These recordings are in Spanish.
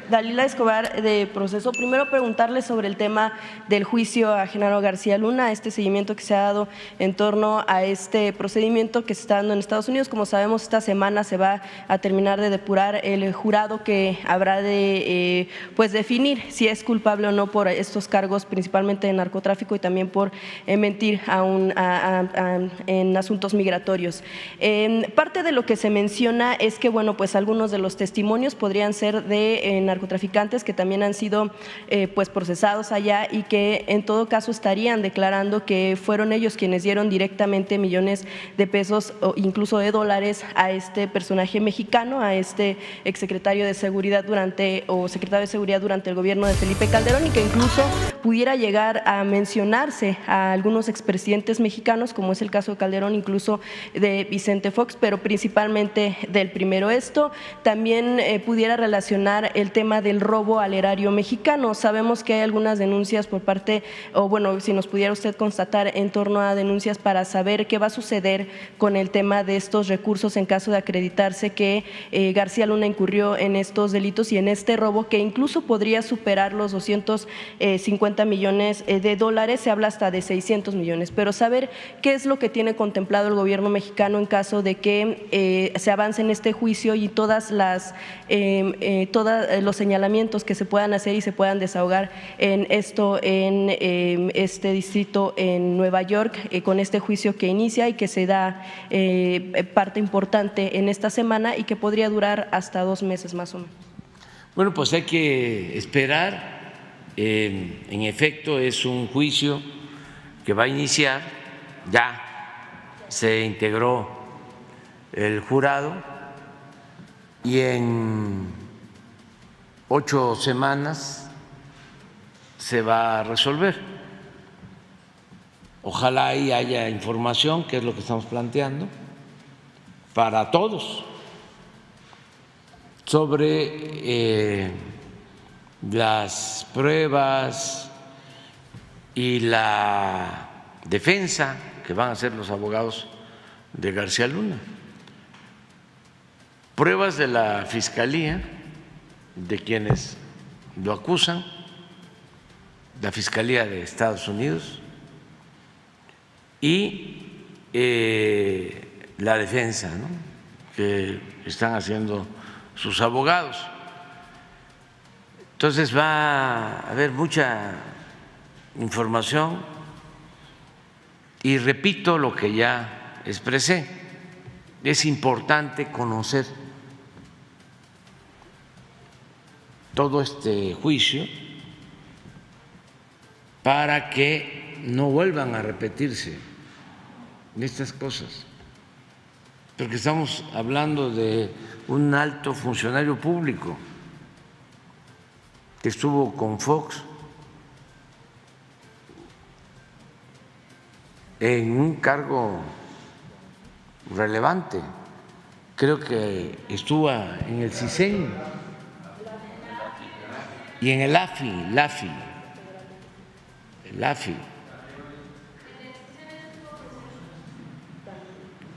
Dalila Escobar, de Proceso. Primero preguntarle sobre el tema del juicio a Genaro García Luna, este seguimiento que se ha dado en torno a este procedimiento que se está dando en Estados Unidos. Como sabemos, esta semana se va a terminar de depurar el jurado que habrá de pues definir si es culpable o no por estos cargos, principalmente de narcotráfico y también por mentir en asuntos migratorios. Parte de lo que se menciona es que, bueno, pues algunos de los testimonios podrían ser de narcotraficantes que también han sido pues procesados allá y que en todo caso estarían declarando que fueron ellos quienes dieron directamente millones de pesos o incluso de dólares a este personaje mexicano, a este exsecretario de Seguridad secretario de Seguridad durante el gobierno de Felipe Calderón, y que incluso pudiera llegar a mencionarse a algunos expresidentes mexicanos, como es el caso de Calderón, incluso de Vicente Fox, pero principalmente del primero. Esto también pudiera relacionar el tema del robo al erario mexicano. Sabemos que hay algunas denuncias por parte, o bueno, si nos pudiera usted constatar en torno a denuncias para saber qué va a suceder con el tema de estos recursos en caso de acreditarse que García Luna incurrió en estos delitos y en este robo, que incluso podría superar los 250 millones de dólares, se habla hasta de 600 millones, pero saber qué es lo que tiene contemplado el gobierno mexicano en caso de que se avance en este juicio y todos los señalamientos que se puedan hacer y se puedan desahogar en este distrito en Nueva York, con este juicio que inicia y que se da parte importante en esta semana y que podría durar hasta 2 meses más o menos. Bueno, pues hay que esperar. En efecto, es un juicio que va a iniciar, ya se integró el jurado y en 8 semanas se va a resolver. Ojalá ahí haya información, que es lo que estamos planteando, para todos, sobre las pruebas y la defensa que van a hacer los abogados de García Luna. Pruebas de la Fiscalía, de quienes lo acusan, la Fiscalía de Estados Unidos, y la defensa, ¿no?, que están haciendo sus abogados. Entonces va a haber mucha información y repito lo que ya expresé, es importante conocer todo este juicio para que no vuelvan a repetirse estas cosas, porque estamos hablando de un alto funcionario público que estuvo con Fox en un cargo relevante, creo que estuvo en el CISEN y en el AFI.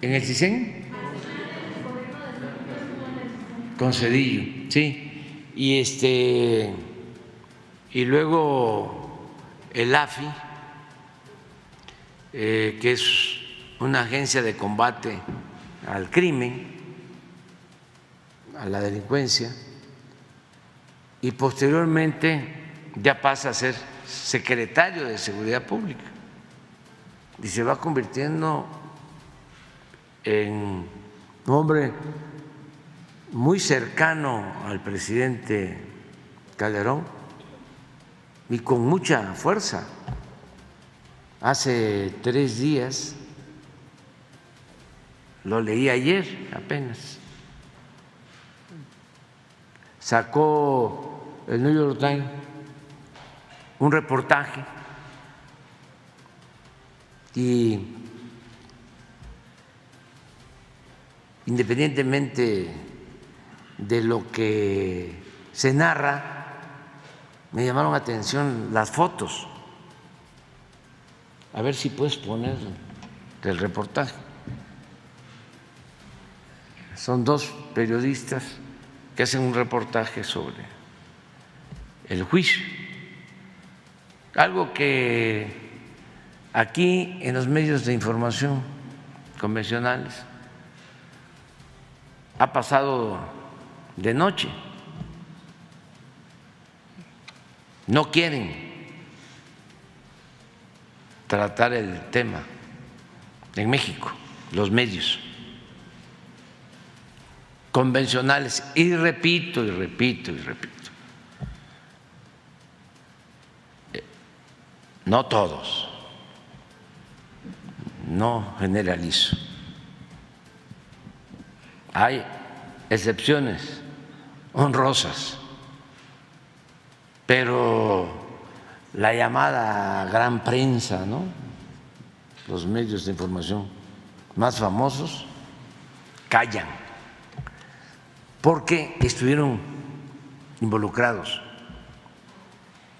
¿En el CISEN? Con Cedillo, sí. Y luego el AFI, que es una agencia de combate al crimen, a la delincuencia, y posteriormente ya pasa a ser secretario de Seguridad Pública y se va convirtiendo en un hombre muy cercano al presidente Calderón y con mucha fuerza. Hace 3 días, lo leí ayer apenas, sacó el New York Times un reportaje y independientemente de lo que se narra, me llamaron la atención las fotos. A ver si puedes poner el reportaje. Son 2 periodistas que hacen un reportaje sobre el juicio. Algo que aquí en los medios de información convencionales ha pasado de noche. No quieren tratar el tema en México, los medios convencionales, y repito, no todos, no generalizo, hay excepciones honrosas, pero la llamada gran prensa, ¿no?, los medios de información más famosos, callan, porque estuvieron involucrados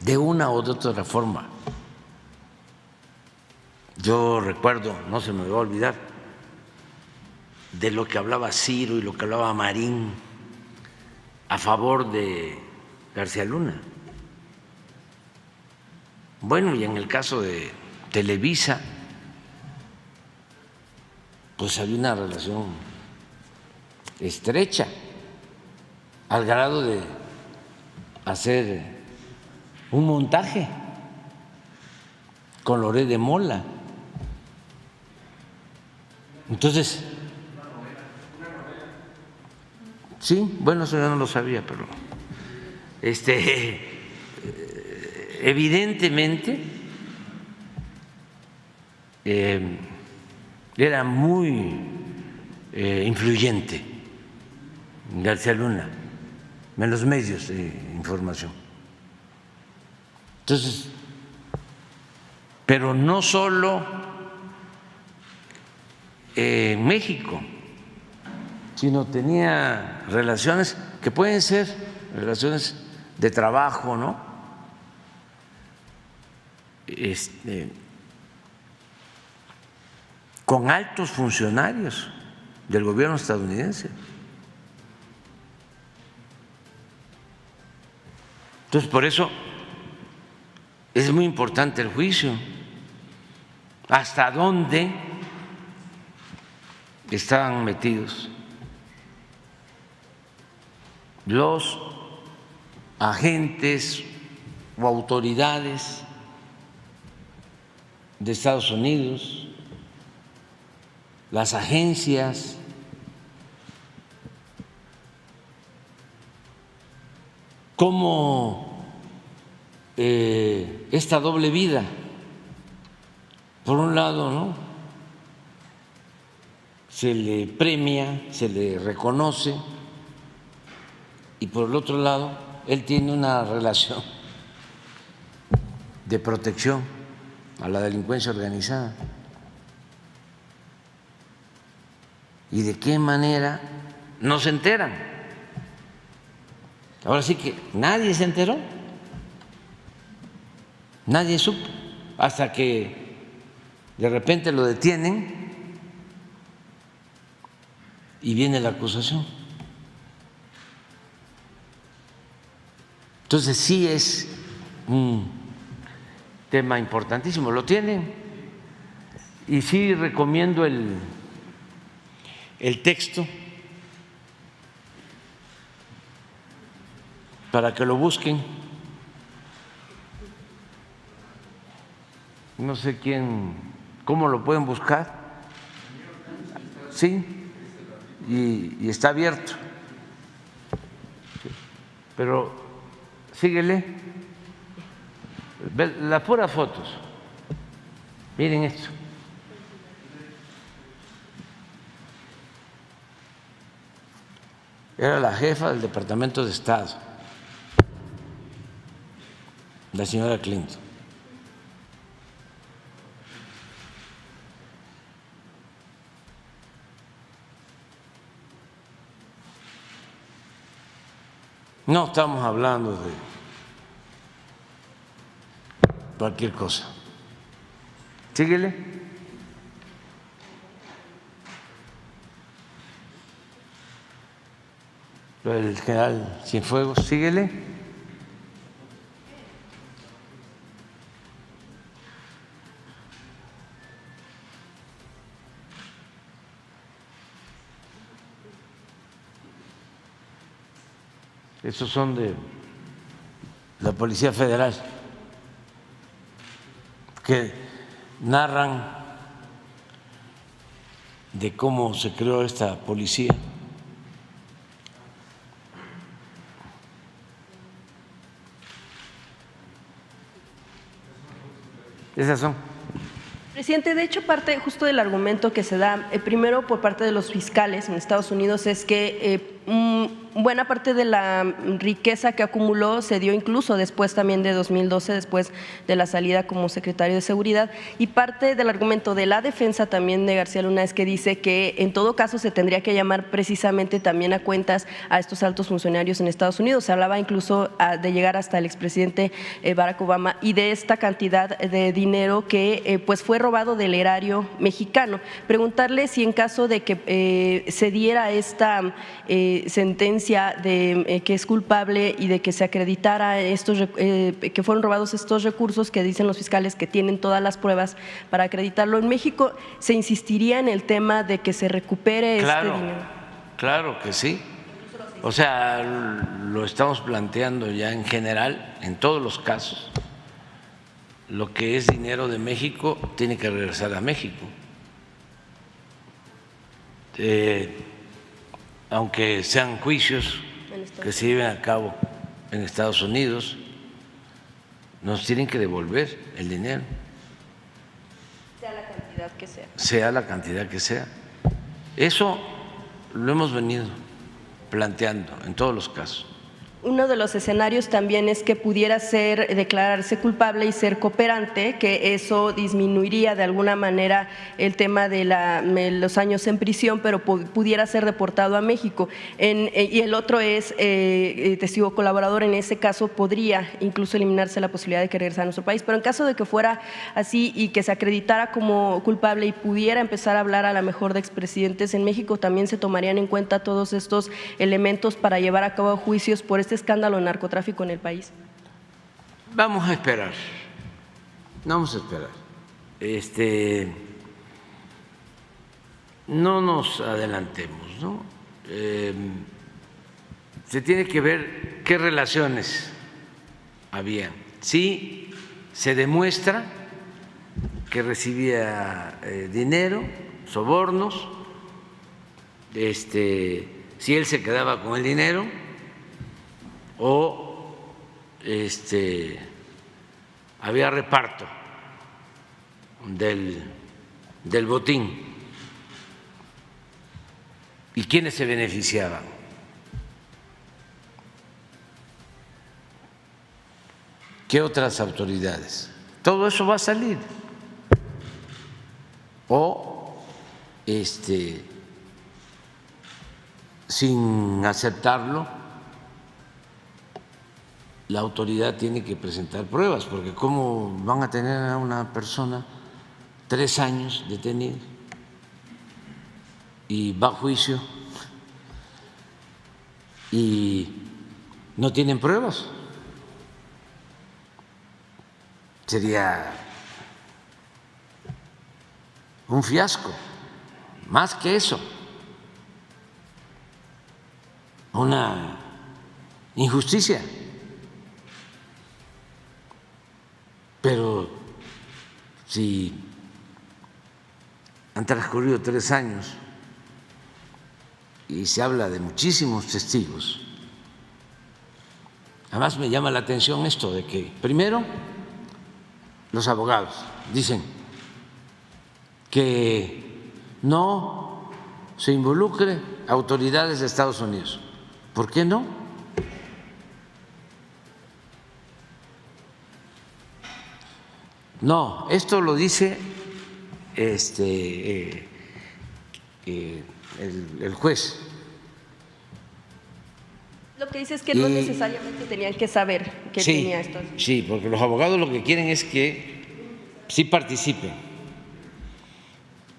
de una u otra forma. Yo recuerdo, no se me va a olvidar, de lo que hablaba Ciro y lo que hablaba Marín a favor de García Luna. Bueno, y en el caso de Televisa, pues había una relación estrecha, al grado de hacer un montaje con Loret de Mola. Entonces, sí, bueno, eso yo no lo sabía, pero evidentemente era muy influyente García Luna en los medios de información. Entonces, pero no solo en México, sino tenía relaciones que pueden ser relaciones de trabajo, ¿no?, con altos funcionarios del gobierno estadounidense. Entonces, por eso es muy importante el juicio. ¿Hasta dónde estaban metidos los agentes o autoridades de Estados Unidos, las agencias? ¿Cómo esta doble vida? Por un lado, ¿no?, se le premia, se le reconoce, y por el otro lado, él tiene una relación de protección a la delincuencia organizada. ¿Y de qué manera no se enteran? Ahora sí que nadie se enteró, nadie supo, hasta que de repente lo detienen y viene la acusación. Entonces sí es un tema importantísimo, lo tienen, y sí recomiendo el texto para que lo busquen. No sé cómo lo pueden buscar. Sí, y está abierto. Pero síguele. Las puras fotos. Miren esto. Era la jefa del Departamento de Estado, la señora Clinton. No estamos hablando de cualquier cosa. Síguele. Lo del general Cienfuegos, síguele. Esos son de la Policía Federal, que narran de cómo se creó esta policía. Esas son. Presidente, de hecho, parte justo del argumento que se da, primero por parte de los fiscales en Estados Unidos, es que buena parte de la riqueza que acumuló se dio incluso después también de 2012, después de la salida como secretario de Seguridad, y parte del argumento de la defensa también de García Luna es que dice que en todo caso se tendría que llamar precisamente también a cuentas a estos altos funcionarios en Estados Unidos. Se hablaba incluso de llegar hasta el expresidente Barack Obama y de esta cantidad de dinero que pues fue robado del erario mexicano. Preguntarle si en caso de que se diera esta sentencia de que es culpable y de que se acreditara que fueron robados estos recursos que dicen los fiscales que tienen todas las pruebas para acreditarlo en México, ¿se insistiría en el tema de que se recupere este dinero? Claro que sí. O sea, lo estamos planteando ya en general, en todos los casos. Lo que es dinero de México tiene que regresar a México. Aunque sean juicios que se lleven a cabo en Estados Unidos, nos tienen que devolver el dinero. Sea la cantidad que sea. Sea la cantidad que sea. Eso lo hemos venido planteando en todos los casos. Uno de los escenarios también es que pudiera declararse culpable y ser cooperante, que eso disminuiría de alguna manera el tema de los años en prisión, pero pudiera ser deportado a México. Y el otro es testigo colaborador. En ese caso podría incluso eliminarse la posibilidad de que regresara a nuestro país, pero en caso de que fuera así y que se acreditara como culpable y pudiera empezar a hablar a lo mejor de expresidentes en México, también se tomarían en cuenta todos estos elementos para llevar a cabo juicios por este escándalo de narcotráfico en el país. Vamos a esperar, no nos adelantemos, ¿no? Se tiene que ver qué relaciones había. Si se demuestra que recibía dinero, sobornos, si él se quedaba con el dinero o había reparto del botín y quiénes se beneficiaban. ¿Qué otras autoridades? Todo eso va a salir. O sin aceptarlo, la autoridad tiene que presentar pruebas, porque ¿cómo van a tener a una persona 3 años detenida y va a juicio y no tienen pruebas? Sería un fiasco, más que eso, una injusticia. Pero si han transcurrido 3 años y se habla de muchísimos testigos, además me llama la atención esto de que primero los abogados dicen que no se involucre autoridades de Estados Unidos. ¿Por qué no? No, esto lo dice el juez. Lo que dice es que no necesariamente tenían que saber que tenía esto. Sí, porque los abogados lo que quieren es que sí participen,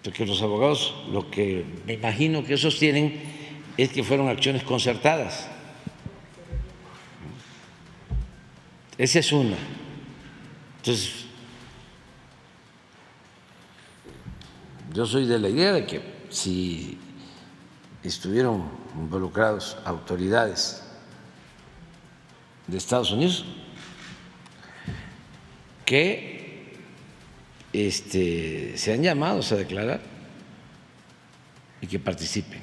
porque los abogados lo que me imagino que sostienen es que fueron acciones concertadas. Esa es una. Entonces, yo soy de la idea de que si estuvieron involucrados autoridades de Estados Unidos que sean llamados a declarar y que participen.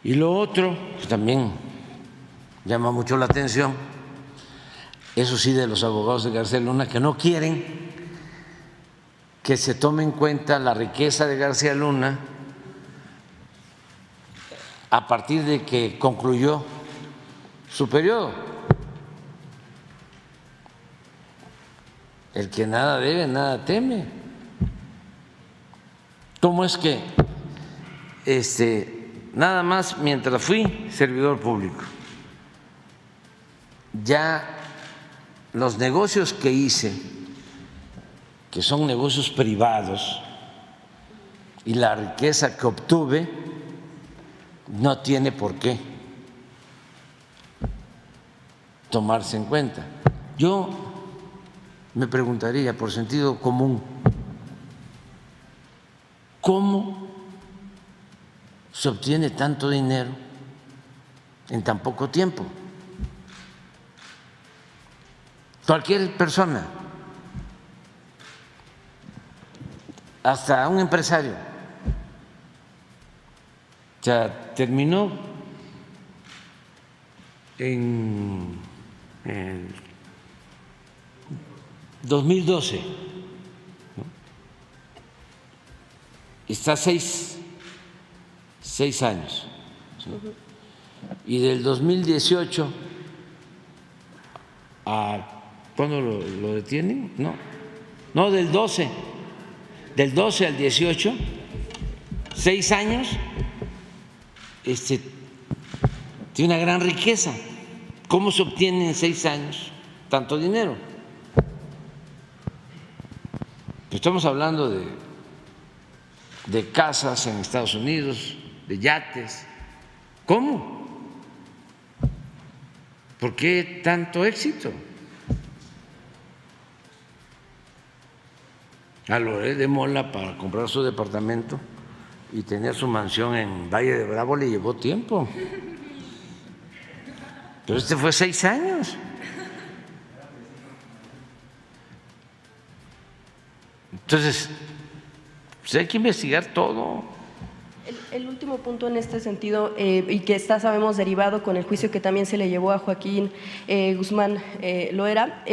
Y lo otro, que también llama mucho la atención, eso sí, de los abogados de García Luna, que no quieren que se tome en cuenta la riqueza de García Luna a partir de que concluyó su periodo. El que nada debe, nada teme. ¿Cómo es que nada más mientras fui servidor público, ya los negocios que hice, que son negocios privados, y la riqueza que obtuve, no tiene por qué tomarse en cuenta? Yo me preguntaría, por sentido común, ¿cómo se obtiene tanto dinero en tan poco tiempo? Cualquier persona, hasta un empresario, o sea, terminó en el 2012, ¿no? Está seis años, ¿sí? Y del 2018 a ¿cuándo lo detienen? No, del 12 al 18, 6 años, tiene una gran riqueza. ¿Cómo se obtiene en 6 años tanto dinero? Estamos hablando de casas en Estados Unidos, de yates. ¿Cómo? ¿Por qué tanto éxito? A Loret de Mola, para comprar su departamento y tener su mansión en Valle de Bravo, le llevó tiempo. Pero fue 6 años. Entonces, pues hay que investigar todo. El último punto en este sentido, y que está, sabemos, derivado con el juicio que también se le llevó a Joaquín Guzmán Loera,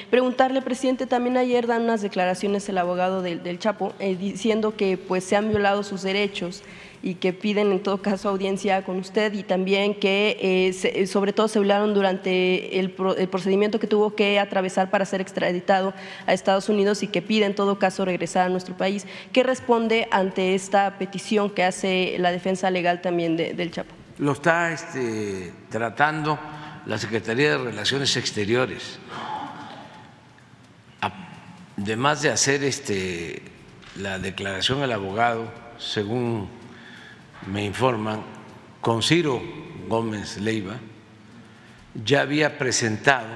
preguntarle, presidente, también ayer dan unas declaraciones el abogado del Chapo diciendo que pues se han violado sus derechos y que piden en todo caso audiencia con usted, y también que sobre todo se hablaron durante el procedimiento que tuvo que atravesar para ser extraditado a Estados Unidos, y que pide en todo caso regresar a nuestro país. ¿Qué responde ante esta petición que hace la defensa legal también del Chapo? Lo está tratando la Secretaría de Relaciones Exteriores. Además de hacer la declaración al abogado, según me informan, con Ciro Gómez Leiva, ya había presentado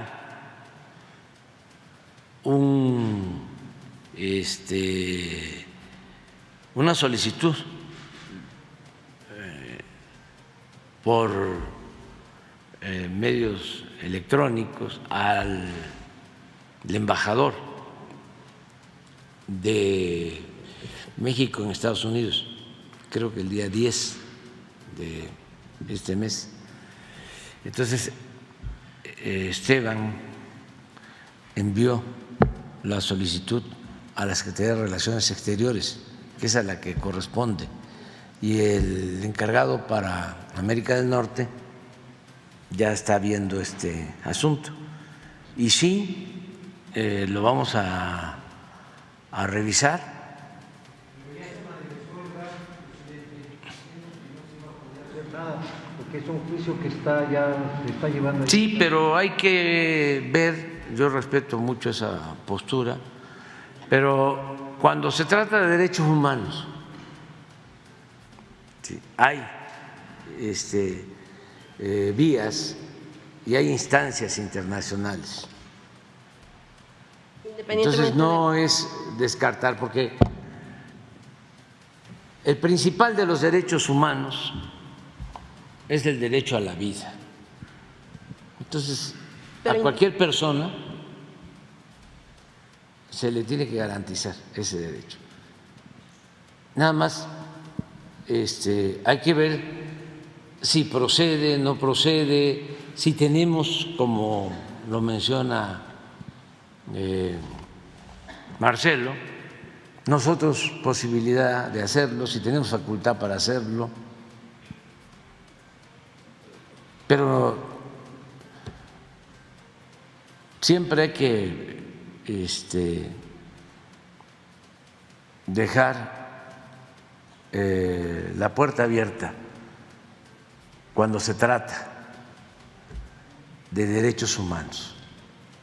una solicitud por medios electrónicos al embajador de México en Estados Unidos, creo que el día 10 de este mes. Entonces, Esteban envió la solicitud a la Secretaría de Relaciones Exteriores, que es a la que corresponde, y el encargado para América del Norte ya está viendo este asunto. Y sí, lo vamos a revisar. Porque es un juicio que se está llevando. Sí, pero hay que ver, yo respeto mucho esa postura, pero cuando se trata de derechos humanos, sí, hay vías y hay instancias internacionales. Entonces no es descartar, porque el principal de los derechos humanos es el derecho a la vida. Entonces, Pero a cualquier persona se le tiene que garantizar ese derecho. Nada más hay que ver si procede, no procede, si tenemos, como lo menciona Marcelo, nosotros posibilidad de hacerlo, si tenemos facultad para hacerlo, pero siempre hay que dejar la puerta abierta cuando se trata de derechos humanos.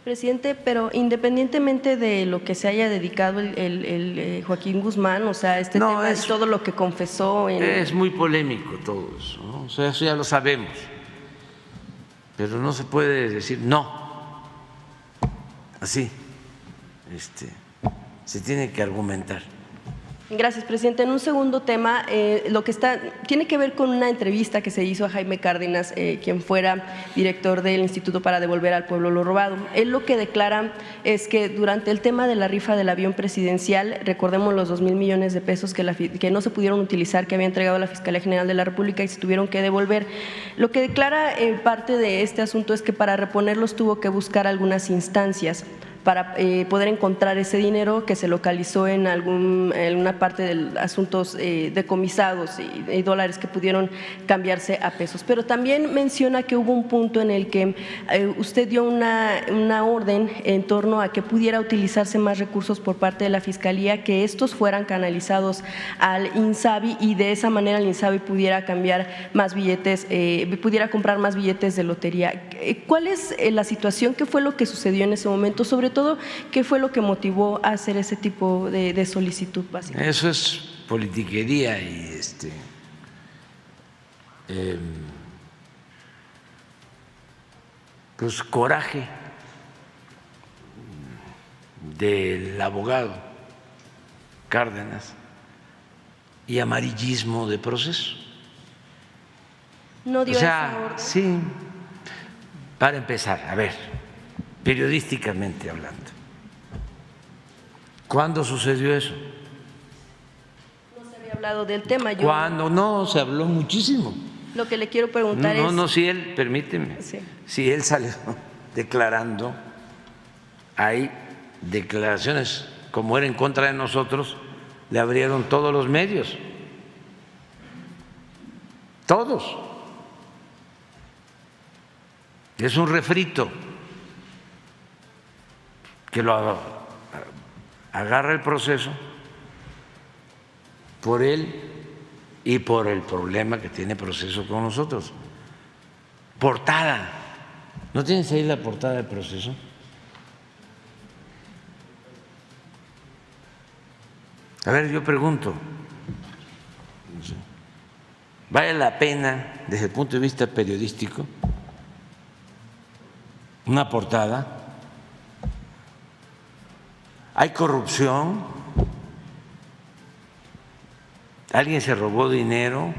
Presidente, pero independientemente de lo que se haya dedicado el Joaquín Guzmán, o sea, este tema y todo lo que confesó es muy polémico todo eso, ¿no? O sea, eso ya lo sabemos, pero no se puede decir no, así, se tiene que argumentar. Gracias, presidente. En un segundo tema, lo que tiene que ver con una entrevista que se hizo a Jaime Cárdenas, quien fuera director del Instituto para Devolver al Pueblo lo Robado. Él lo que declara es que durante el tema de la rifa del avión presidencial, recordemos los 2,000 millones de pesos que no se pudieron utilizar, que había entregado la Fiscalía General de la República y se tuvieron que devolver. Lo que declara parte de este asunto es que para reponerlos tuvo que buscar algunas instancias para poder encontrar ese dinero que se localizó en una parte de asuntos decomisados y dólares que pudieron cambiarse a pesos. Pero también menciona que hubo un punto en el que usted dio una orden en torno a que pudiera utilizarse más recursos por parte de la Fiscalía, que estos fueran canalizados al INSABI y de esa manera el INSABI pudiera cambiar más billetes, pudiera comprar más billetes de lotería. ¿Cuál es la situación? ¿Qué fue lo que sucedió en ese momento? Sobre todo, ¿qué fue lo que motivó a hacer ese tipo de solicitud básica? Eso es politiquería y pues coraje del abogado Cárdenas y amarillismo de proceso. ¿No dio esa orden? Sí, para empezar, a ver, periodísticamente hablando, ¿cuándo sucedió eso? No se había hablado del tema. ¿Cuándo? No, se habló muchísimo. Lo que le quiero preguntar es… No, si él, permíteme, Sí. si él salió declarando, hay declaraciones, como era en contra de nosotros, le abrieron todos los medios, todos. Es un refrito que lo agarra el proceso por él y por el problema que tiene Proceso con nosotros. Portada. ¿No tienes ahí la portada del Proceso? A ver, yo pregunto, ¿vale la pena desde el punto de vista periodístico una portada? ¿Hay corrupción? ¿Alguien se robó dinero?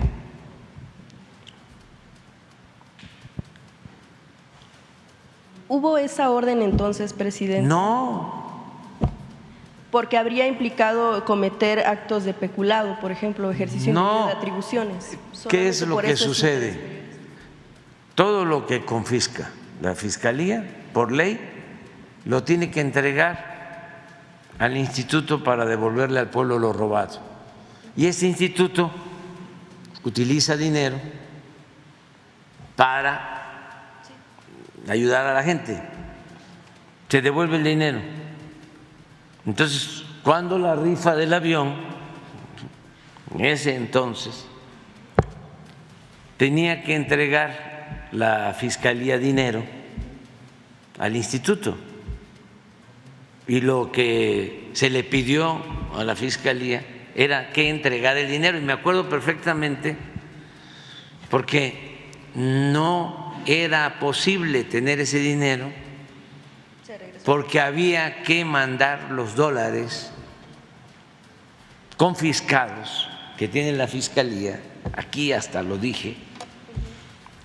¿Hubo esa orden entonces, presidente? No. Porque habría implicado cometer actos de peculado, por ejemplo, ejercicio No. de atribuciones. ¿Qué es Solamente lo por que eso sucede? Todo lo que confisca la Fiscalía, por ley, lo tiene que entregar al Instituto para devolverle al pueblo lo robado. Y ese instituto utiliza dinero para ayudar a la gente. Se devuelve el dinero. Entonces, cuando la rifa del avión, en ese entonces, tenía que entregar la Fiscalía dinero al instituto y lo que se le pidió a la Fiscalía era que entregara el dinero, y me acuerdo perfectamente porque no era posible tener ese dinero porque había que mandar los dólares confiscados que tiene la Fiscalía, aquí hasta lo dije,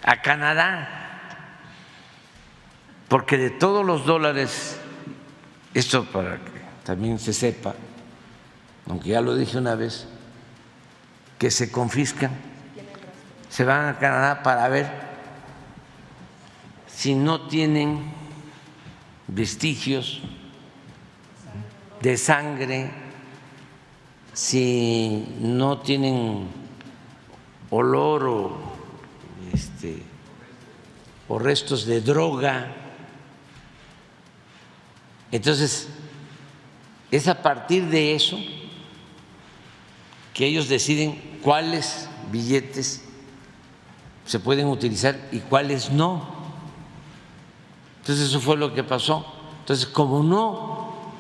a Canadá. porque de todos los dólares, esto para que también se sepa, aunque ya lo dije una vez, que se confiscan, se van a Canadá para ver si no tienen vestigios de sangre, si no tienen olor o restos de droga. Entonces, es a partir de eso que ellos deciden cuáles billetes se pueden utilizar y cuáles no. Entonces, eso fue lo que pasó. Entonces, como no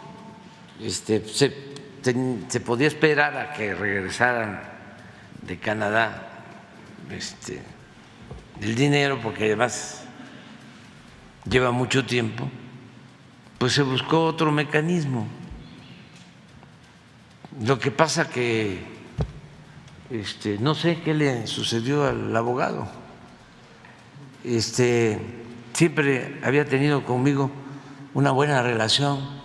se podía esperar a que regresaran de Canadá el dinero, porque además lleva mucho tiempo, pues se buscó otro mecanismo. Lo que pasa que no sé qué le sucedió al abogado. Siempre había tenido conmigo una buena relación,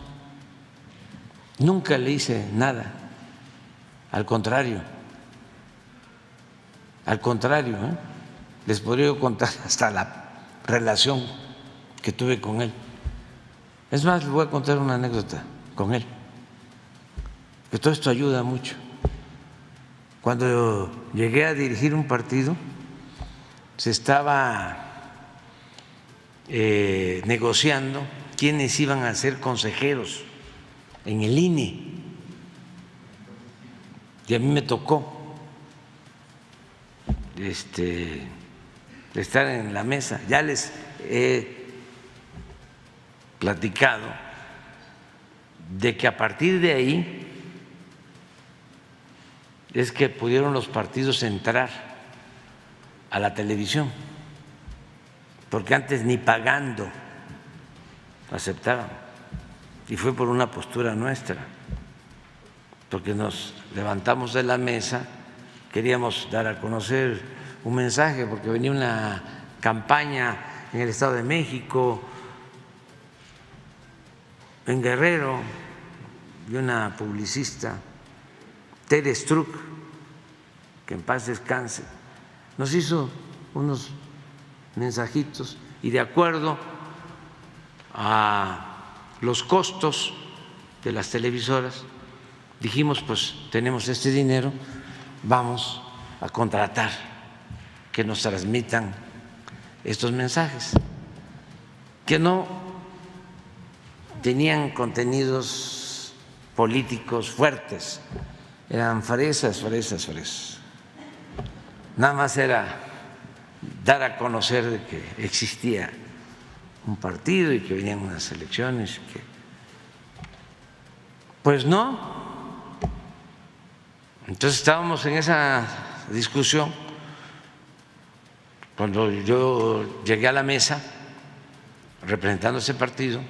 nunca le hice nada, al contrario, les podría contar hasta la relación que tuve con él. Es más, les voy a contar una anécdota con él, que todo esto ayuda mucho. Cuando llegué a dirigir un partido, se estaba negociando quiénes iban a ser consejeros en el INE, y a mí me tocó estar en la mesa. Ya les he platicado de que a partir de ahí es que pudieron los partidos entrar a la televisión, porque antes ni pagando aceptaban, y fue por una postura nuestra, porque nos levantamos de la mesa, queríamos dar a conocer un mensaje, porque venía una campaña en el Estado de México, en Guerrero, y una publicista, Tere Struck, que en paz descanse, nos hizo unos mensajitos, y de acuerdo a los costos de las televisoras dijimos, pues tenemos este dinero, vamos a contratar que nos transmitan estos mensajes, que no tenían contenidos políticos fuertes, eran fresas. Nada más era dar a conocer de que existía un partido y que venían unas elecciones. Pues no. Entonces estábamos en esa discusión. Cuando yo llegué a la mesa representando ese partido,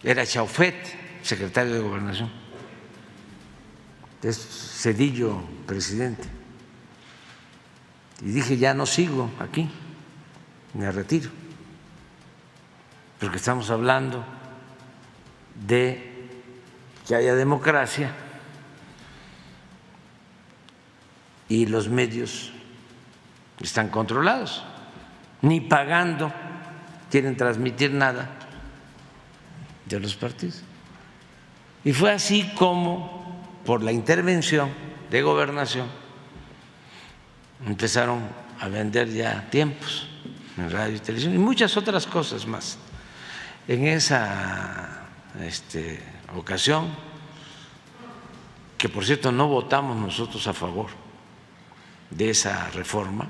era Chaufet, secretario de Gobernación, es Zedillo presidente, y dije, ya no sigo aquí, me retiro, porque estamos hablando de que haya democracia y los medios están controlados, ni pagando quieren transmitir nada de los partidos. Y fue así como, por la intervención de Gobernación, empezaron a vender ya tiempos en radio y televisión y muchas otras cosas más. En esa ocasión, que por cierto no votamos nosotros a favor de esa reforma,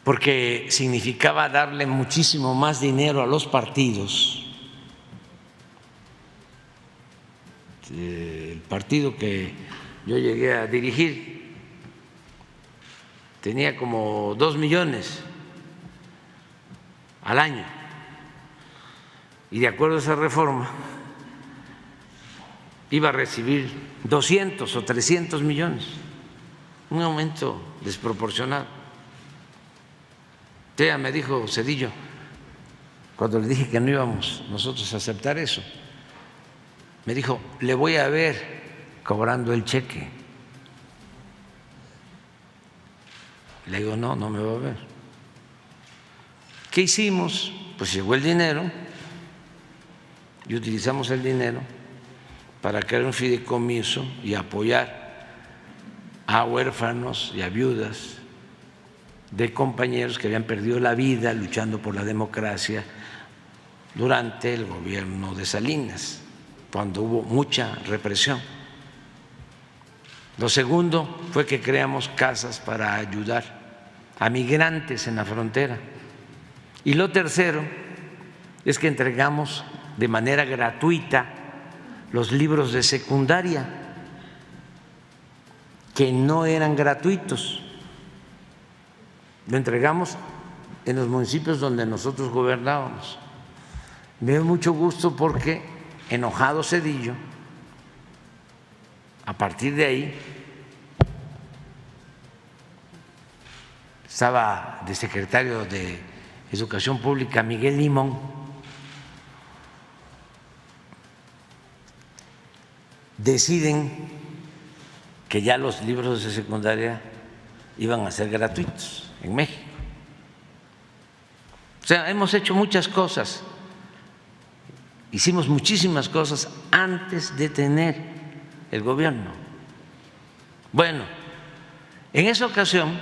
porque significaba darle muchísimo más dinero a los partidos. El partido que yo llegué a dirigir tenía como 2 millones al año, y de acuerdo a esa reforma iba a recibir 200 o 300 millones, un aumento desproporcionado. Ya me dijo Zedillo, cuando le dije que no íbamos nosotros a aceptar eso, me dijo, le voy a ver cobrando el cheque. Le digo, no, no me va a ver. ¿Qué hicimos? Pues llegó el dinero y utilizamos el dinero para crear un fideicomiso y apoyar a huérfanos y a viudas de compañeros que habían perdido la vida luchando por la democracia durante el gobierno de Salinas, cuando hubo mucha represión. Lo segundo fue que creamos casas para ayudar a migrantes en la frontera. Y lo tercero es que entregamos de manera gratuita los libros de secundaria, que no eran gratuitos. Lo entregamos en los municipios donde nosotros gobernábamos. Me dio mucho gusto porque Enojado Zedillo, a partir de ahí, estaba de secretario de Educación Pública Miguel Limón, deciden que ya los libros de secundaria iban a ser gratuitos en México. O sea, hemos hecho muchas cosas, hicimos muchísimas cosas antes de tener el gobierno. Bueno, en esa ocasión,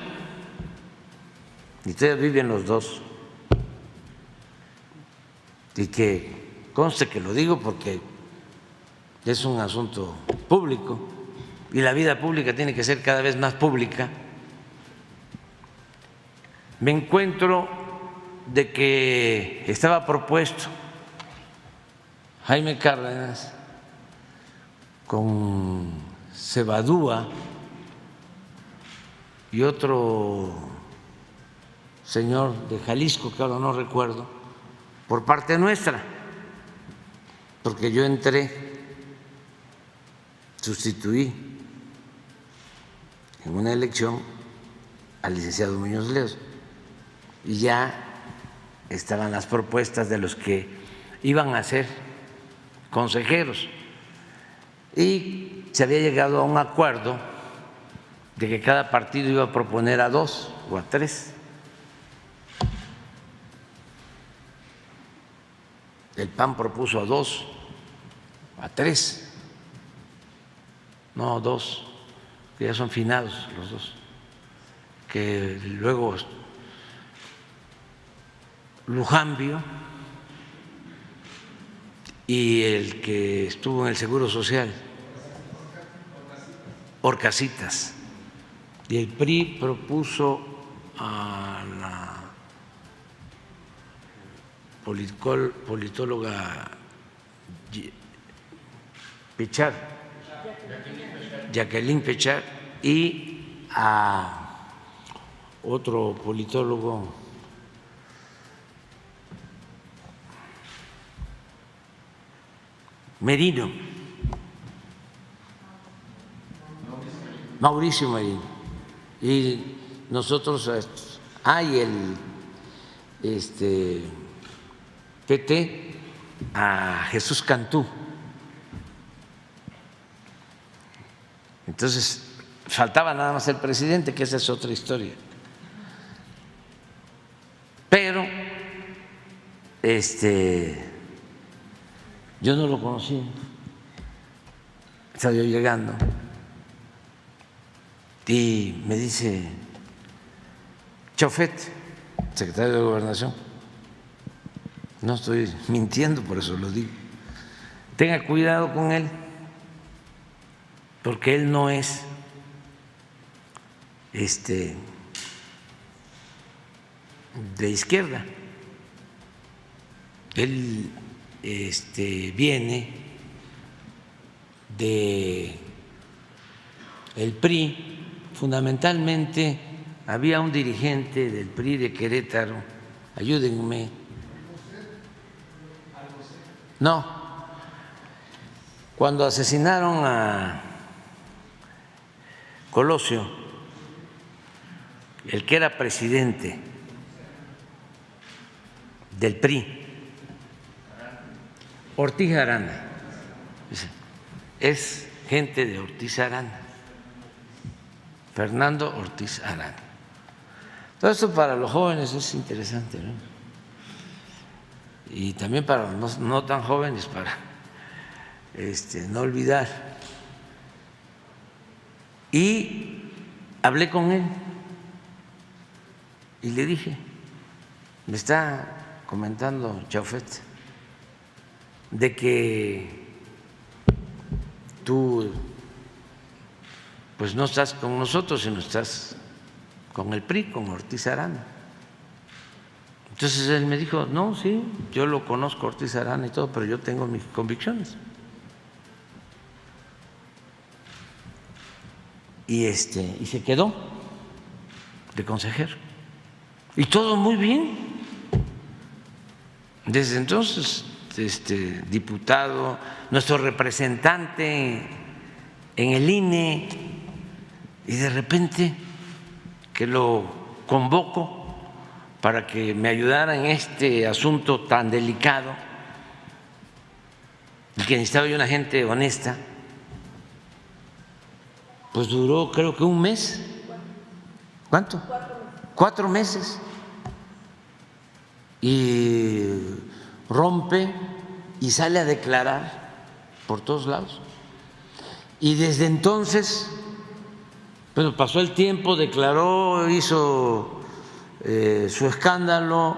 y ustedes viven los dos, y que conste que lo digo porque es un asunto público y la vida pública tiene que ser cada vez más pública, me encuentro de que estaba propuesto Jaime Cárdenas con Cebadúa y otro señor de Jalisco, que ahora no recuerdo, por parte nuestra, porque yo entré, sustituí en una elección al licenciado Muñoz Ledo y ya estaban las propuestas de los que iban a ser consejeros y se había llegado a un acuerdo de que cada partido iba a proponer a 2 o a 3. El PAN propuso a 2, a 3, no 2, que ya son finados los dos, que luego Lujambio y el que estuvo en el Seguro Social, Orcasitas, y el PRI propuso a la politóloga Pechar, Jacqueline Pechar, y a otro politólogo, Merino, Mauricio Merino, y nosotros, hay el PT a Jesús Cantú. Entonces faltaba nada más el presidente, que esa es otra historia. Pero yo no lo conocí, estaba yo llegando y me dice Chofet, secretario de Gobernación, no estoy mintiendo, por eso lo digo, tenga cuidado con él, porque él no es de izquierda, él viene de el PRI. Fundamentalmente había un dirigente del PRI de Querétaro, ayúdenme. No, cuando asesinaron a Colosio, el que era presidente del PRI, Ortiz Arana. Es gente de Ortiz Arana. Fernando Ortiz Arana. Todo esto para los jóvenes es interesante, ¿no? Y también para los no tan jóvenes, para no olvidar. Y hablé con él y le dije, me está comentando Chaufet, de que tú pues no estás con nosotros, sino estás con el PRI, con Ortiz Arana. Entonces él me dijo, no, sí, yo lo conozco, Ortiz Arana y todo, pero yo tengo mis convicciones. Y se quedó de consejero. Y todo muy bien. Desde entonces, diputado, nuestro representante en el INE, y de repente que lo convoco para que me ayudara en este asunto tan delicado y que necesitaba yo una gente honesta, pues duró creo que un mes. ¿Cuánto? 4 meses. Y rompe y sale a declarar por todos lados. Y desde entonces, bueno, pasó el tiempo, declaró, hizo su escándalo.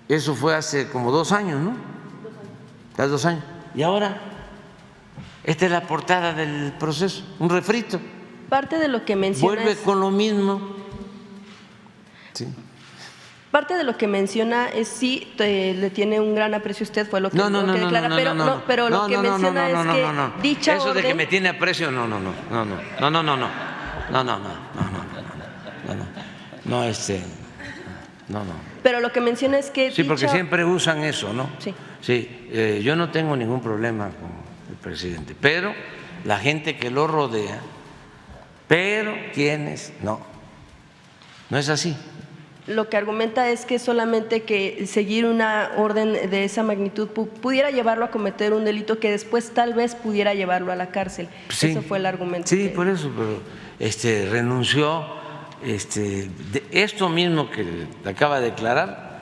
Eso fue hace como 2 años, ¿no? 2 años. Hace 2 años. Y ahora, esta es la portada del proceso, un refrito. Parte de lo que menciona vuelve con lo mismo. Sí. Parte de lo que menciona es sí, le tiene un gran aprecio a usted, fue lo que declara, pero lo que menciona es que dicha eso orden… de que me tiene aprecio, no. Pero lo que menciona es que… Sí, porque siempre usan eso, ¿no? Sí. Sí, yo no tengo ningún problema con el presidente, pero la gente que lo rodea, pero quienes no es así. Lo que argumenta es que solamente que seguir una orden de esa magnitud pudiera llevarlo a cometer un delito que después tal vez pudiera llevarlo a la cárcel. Sí, eso fue el argumento. Sí, por eso, pero renunció. Esto mismo que acaba de declarar,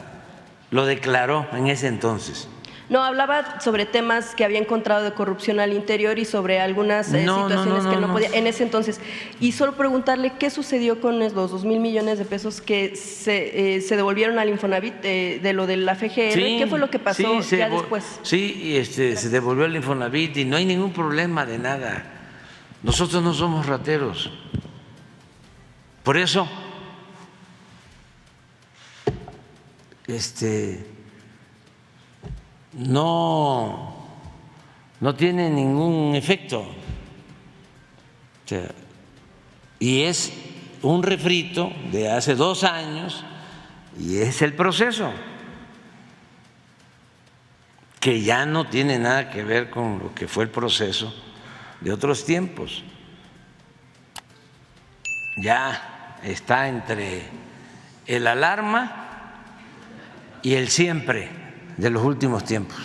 lo declaró en ese entonces. No, hablaba sobre temas que había encontrado de corrupción al interior y sobre algunas situaciones que no podía en ese entonces. Y solo preguntarle qué sucedió con los 2,000 millones de pesos que se devolvieron al Infonavit de lo de la FGR. Sí, ¿qué fue lo que pasó ya después? Sí, se devolvió al Infonavit y no hay ningún problema de nada. Nosotros no somos rateros. Por eso, no tiene ningún efecto. O sea, y es un refrito de hace 2 años y es el proceso que ya no tiene nada que ver con lo que fue el proceso de otros tiempos. Ya está entre el alarma y el siempre de los últimos tiempos.